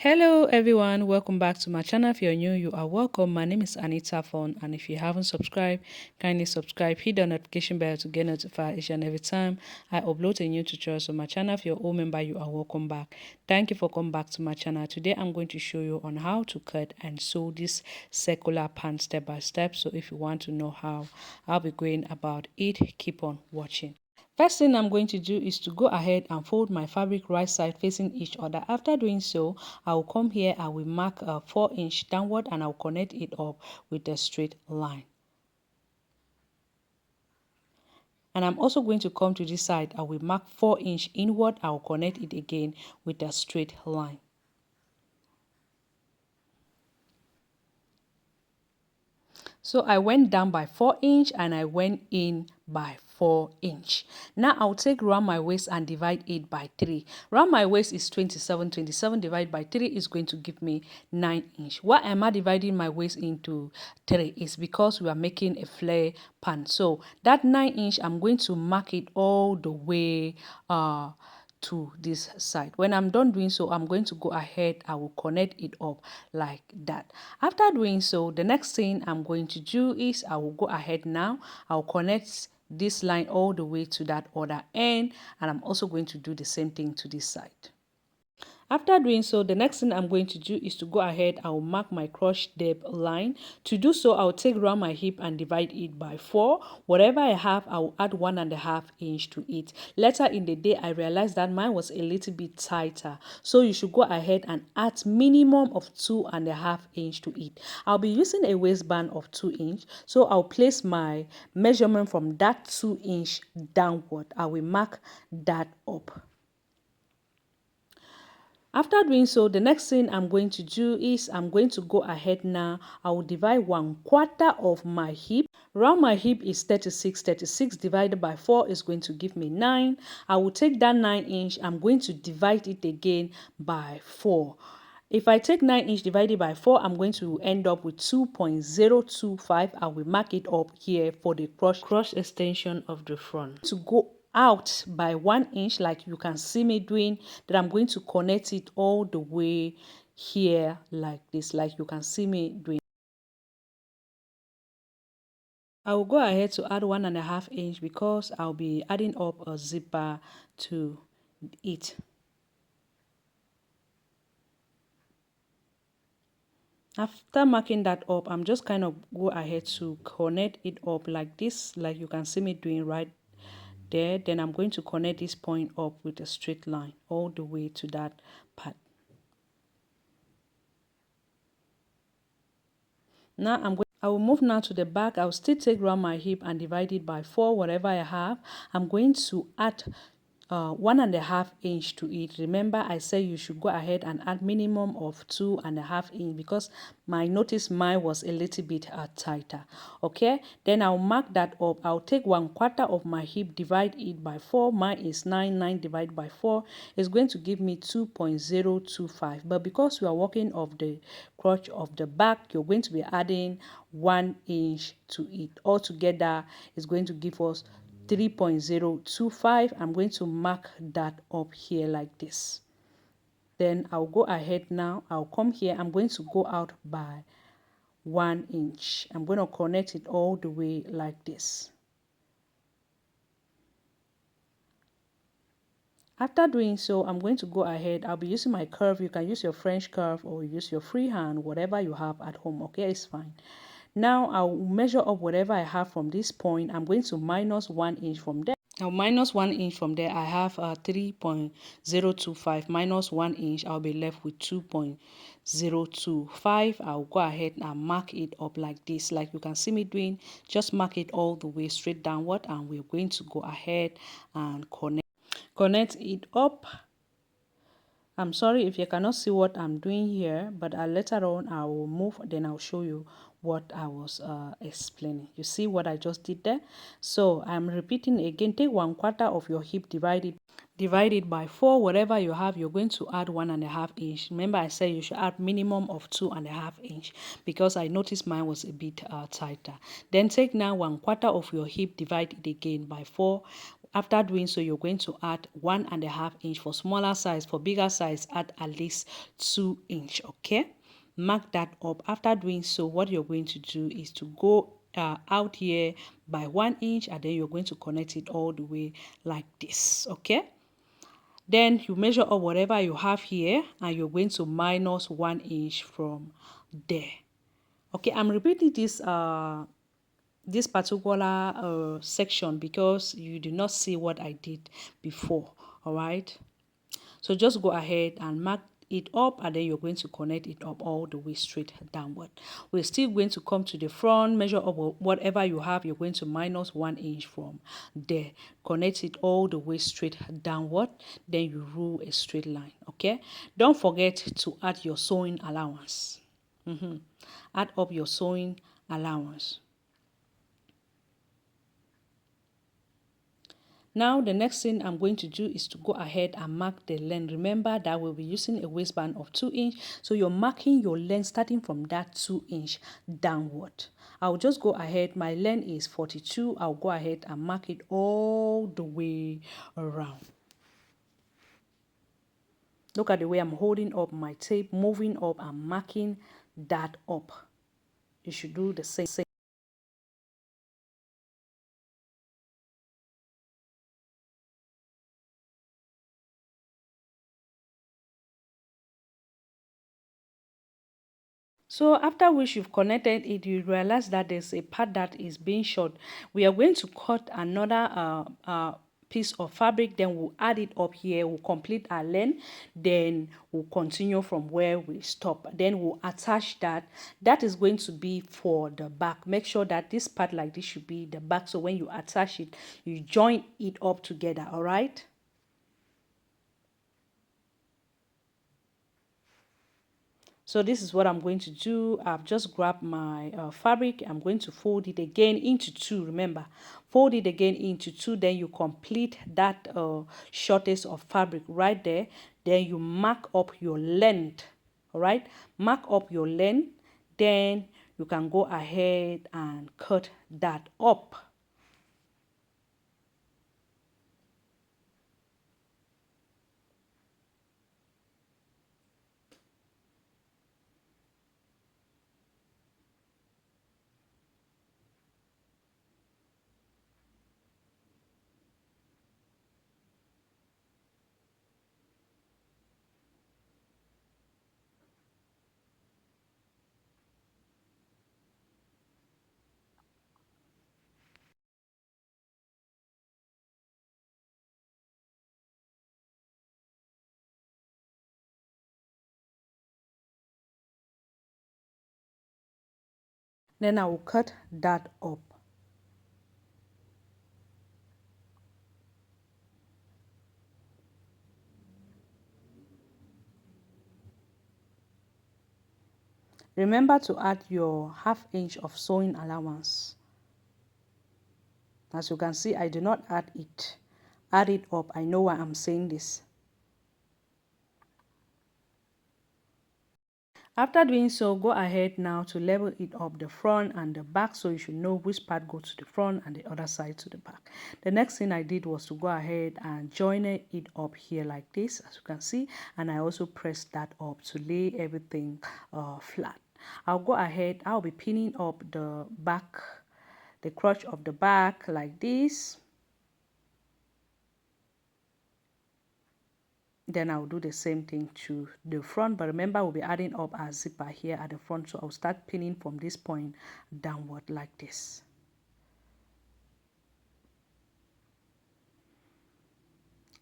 Hello everyone, welcome back to my channel. If you're new, you are welcome. My name is Anita Fon, and if you haven't subscribed, kindly subscribe, hit the notification bell to get notified each and every time I upload a new tutorial on my channel. If you're a old member, you are welcome back. Thank you for coming back to my channel. Today I'm going to show you on how to cut and sew this circular pant step by step. So if you want to know how I'll be going about it, keep on watching. First thing I'm going to do is to go ahead and fold my fabric right side facing each other. After doing so, I will come here, I will mark a 4-inch downward and I'll connect it up with a straight line. And I'm also going to come to this side, I will mark 4-inch inward, I will connect it again with a straight line. So I went down by 4-inch and I went in by 4-inch. Now I'll take round my waist and divide it by 3. Round my waist is 27. 27 divided by 3 is going to give me 9-inch. Why am I dividing my waist into 3? Is because we are making a flare pant. So that 9-inch, I'm going to mark it all the way to this side. When I'm done doing so, I'm going to go ahead, I will connect it up like that. After doing so, the next thing I'm going to do is I will go ahead now, I'll connect this line all the way to that other end, and I'm also going to do the same thing to this side. After doing so, the next thing I'm going to do is to go ahead, I'll mark my crotch depth line. To do so, I'll take around my hip and divide it by 4. Whatever I have, I'll add 1.5 inch to it. Later in the day, I realized that mine was a little bit tighter. So you should go ahead and add minimum of 2.5 inch to it. I'll be using a waistband of 2 inch. So I'll place my measurement from that 2 inch downward. I will mark that up. After doing so, the next thing I'm going to do is I'm going to go ahead now. I will divide 1/4 of my hip. Round my hip is 36. 36 divided by 4 is going to give me 9. I will take that 9-inch. I'm going to divide it again by 4. If I take 9-inch divided by 4, I'm going to end up with 2.025. I will mark it up here for the cross extension of the front. To go out by 1 inch, like you can see me doing, then I'm going to connect it all the way here like this, like you can see me doing. I will go ahead to add 1.5 inch because I'll be adding up a zipper to it. After marking that up, I'm just kind of go ahead to connect it up like this, like you can see me doing right there. Then I'm going to connect this point up with a straight line all the way to that part. Now I will move now to the back. I'll still take around my hip and divide it by 4, whatever I have. I'm going to add 1.5 inch to it. Remember, I said you should go ahead and add minimum of 2.5 inch because mine was a little bit tighter. Okay, then I'll mark that up. I'll take 1/4 of my hip, divide it by 4. Mine is 9. 9 divided by 4 is going to give me 2.025. But because we are working off the crotch of the back, you're going to be adding 1 inch to it. Altogether, it's going to give us 3.025. I'm going to mark that up here like this. Then I'll go ahead now. I'll come here. I'm going to go out by 1 inch. I'm going to connect it all the way like this. After doing so, I'm going to go ahead. I'll be using my curve. You can use your French curve or use your freehand, whatever you have at home. Okay, it's fine. Now I'll measure up whatever I have from this point. I'm going to minus 1 inch from there. Now minus 1 inch from there, I have 3.025 minus 1 inch. I'll be left with 2.025. I'll go ahead and mark it up like this, like you can see me doing. Just mark it all the way straight downward, and we're going to go ahead and connect it up. I'm sorry if you cannot see what I'm doing here, but later on I will move, then I'll show you what I was explaining. You see what I just did there? So I'm repeating again. Take 1/4 of your hip, divide it by 4. Whatever you have, you're going to add 1.5 inch. Remember, I said you should add minimum of 2.5 inch because I noticed mine was a bit tighter. Then take now 1/4 of your hip, divide it again by 4. After doing so, you're going to add 1.5 inch for smaller size. For bigger size, add at least 2 inch. Okay, mark that up. After doing so, what you're going to do is to go out here by 1 inch, and then you're going to connect it all the way like this. Okay, then you measure up whatever you have here, and you're going to minus 1 inch from there. Okay, I'm repeating this particular section because you do not see what I did before. All right, so just go ahead and mark it up, and then you're going to connect it up all the way straight downward. We're still going to come to the front, measure up whatever you have. You're going to minus 1 inch from there, connect it all the way straight downward, then you rule a straight line. Okay, don't forget to add your sewing allowance. Add up your sewing allowance. Now, the next thing I'm going to do is to go ahead and mark the length. Remember that we'll be using a waistband of 2 inch. So you're marking your length starting from that 2 inch downward. I'll just go ahead. My length is 42. I'll go ahead and mark it all the way around. Look at the way I'm holding up my tape, moving up and marking that up. You should do the same. So after which you've connected it, you realize that there's a part that is being short. We are going to cut another piece of fabric, then we'll add it up here, we'll complete our length, then we'll continue from where we stop. Then we'll attach that. That is going to be for the back. Make sure that this part like this should be the back, so when you attach it, you join it up together. All right. So this is what I'm going to do. I've just grabbed my fabric. I'm going to fold it again into two. Remember, fold it again into two. Then you complete that shortest of fabric right there. Then you mark up your length. All right, mark up your length. Then you can go ahead and cut that up. Then I will cut that up. Remember to add your ½ inch of sewing allowance. As you can see, I do not add it. Add it up. I know why I'm saying this. After doing so, go ahead now to level it up the front and the back, so you should know which part goes to the front and the other side to the back. The next thing I did was to go ahead and join it up here like this, as you can see, and I also pressed that up to lay everything flat. I'll go ahead, I'll be pinning up the back, the crotch of the back like this. Then I'll do the same thing to the front, but remember we'll be adding up our zipper here at the front, so I'll start pinning from this point downward like this.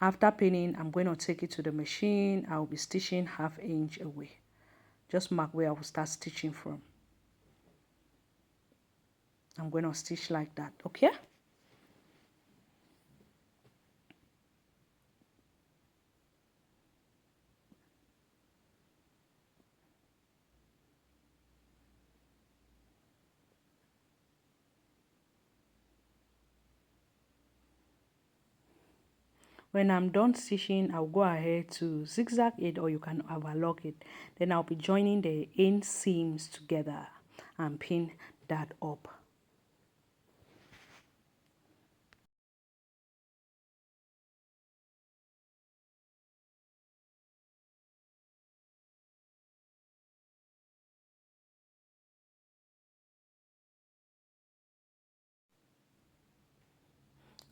After pinning, I'm going to take it to the machine. I'll be stitching ½ inch away. Just mark where I will start stitching from. I'm going to stitch like that, okay? When I'm done stitching, I'll go ahead to zigzag it, or you can overlock it. Then I'll be joining the end seams together and pin that up.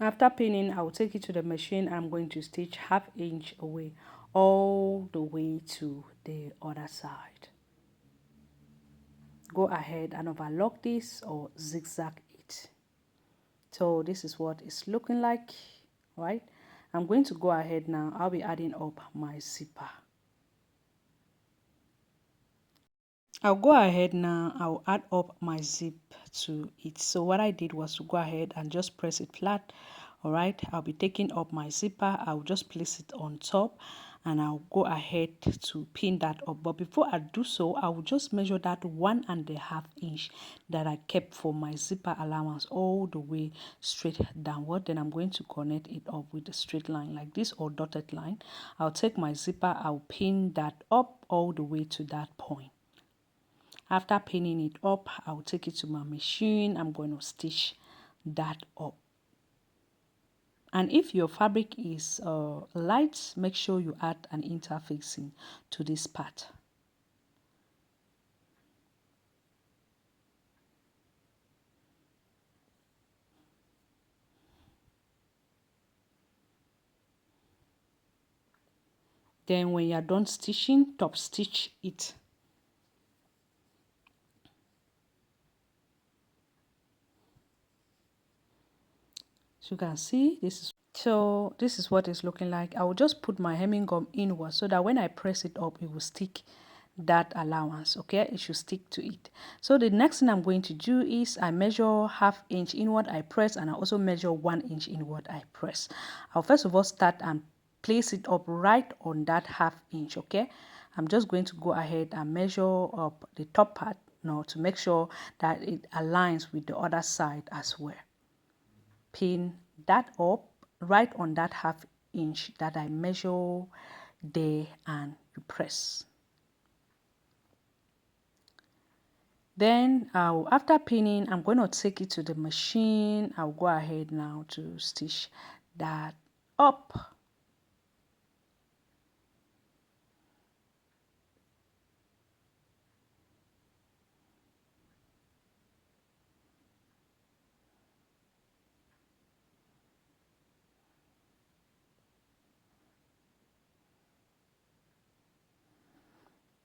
After pinning, I'll take it to the machine. I'm going to stitch 1/2 inch away all the way to the other side. Go ahead and overlock this or zigzag it. So this is what it's looking like, right? I'm going to go ahead now. I'll be adding up my zipper. I'll go ahead now. I'll add up my zip to it. So what I did was to go ahead and just press it flat. All right, I'll be taking up my zipper. I'll just place it on top and I'll go ahead to pin that up. But before I do so, I will just measure that 1.5 inch that I kept for my zipper allowance all the way straight downward. Then I'm going to connect it up with a straight line like this or dotted line. I'll take my zipper, I'll pin that up all the way to that point. After pinning it up, I'll take it to my machine. I'm going to stitch that up. And if your fabric is light, make sure you add an interfacing to this part. Then when you're done stitching, top stitch it. So you can see this is what it's looking like. I will just put my hemming gum inward so that when I press it up, it will stick that allowance. Okay, it should stick to it. So the next thing I'm going to do is I measure 1/2 inch inward, I press, and I also measure 1 inch inward, I press. I'll first of all start and place it up right on that 1/2 inch. Okay, I'm just going to go ahead and measure up the top part now to make sure that it aligns with the other side as well. Pin that up right on that 1/2 inch that I measure there and you press. Then after pinning, I'm going to take it to the machine. I'll go ahead now to stitch that up.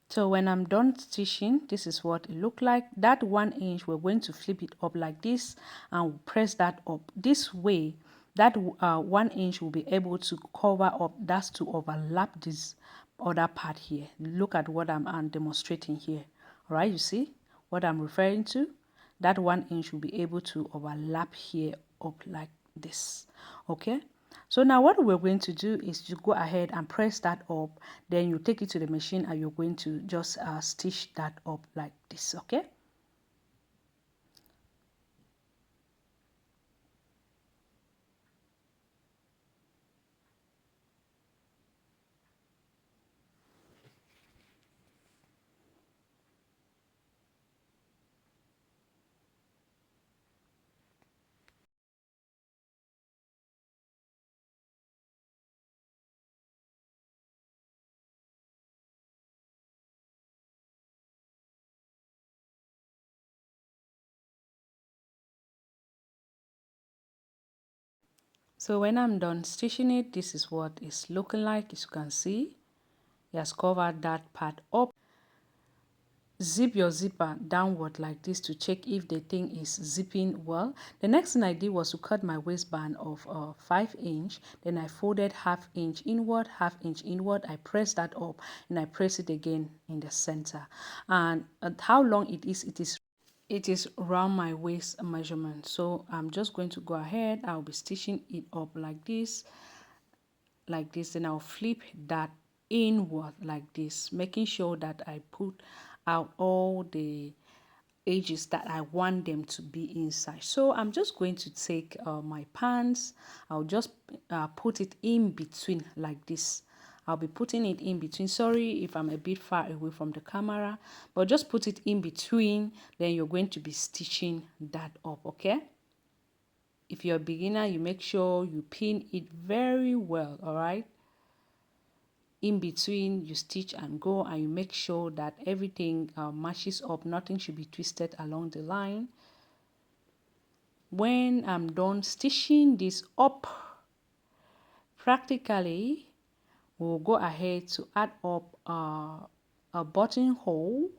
So when I'm done stitching, this is what it looked like. That 1 inch, we're going to flip it up like this and press that up. This way, that 1 inch will be able to cover up, that's to overlap this other part here. Look at what I'm demonstrating here. All right, you see what I'm referring to? That 1 inch will be able to overlap here up like this. Okay. So now what we're going to do is to go ahead and press that up, then you take it to the machine and you're going to just stitch that up like this. Okay. So when I'm done stitching it, this is what it's looking like. As you can see, it has covered that part up. Zip your zipper downward like this to check if the thing is zipping well. The next thing I did was to cut my waistband of 5 inch. Then I folded 1/2 inch inward, 1/2 inch inward. I press that up and I press it again in the center. And how long it is around my waist measurement. So I'm just going to go ahead. I'll be stitching it up like this, then I'll flip that inward like this, making sure that I put out all the edges that I want them to be inside. So I'm just going to take my pants, I'll just put it in between like this. I'll be putting it in between. Sorry if I'm a bit far away from the camera, but just put it in between, then you're going to be stitching that up. Okay, if you're a beginner, you make sure you pin it very well. All right, in between you stitch and go, and you make sure that everything matches up. Nothing should be twisted along the line. when I'm done stitching this up, practically we'll go ahead to add up a buttonhole,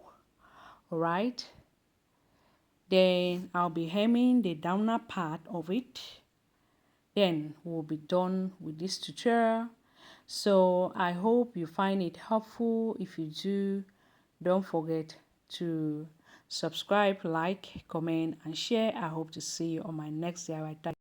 right? Then I'll be hemming the downer part of it. Then we'll be done with this tutorial. So I hope you find it helpful. If you do, don't forget to subscribe, like, comment, and share. I hope to see you on my next DIY.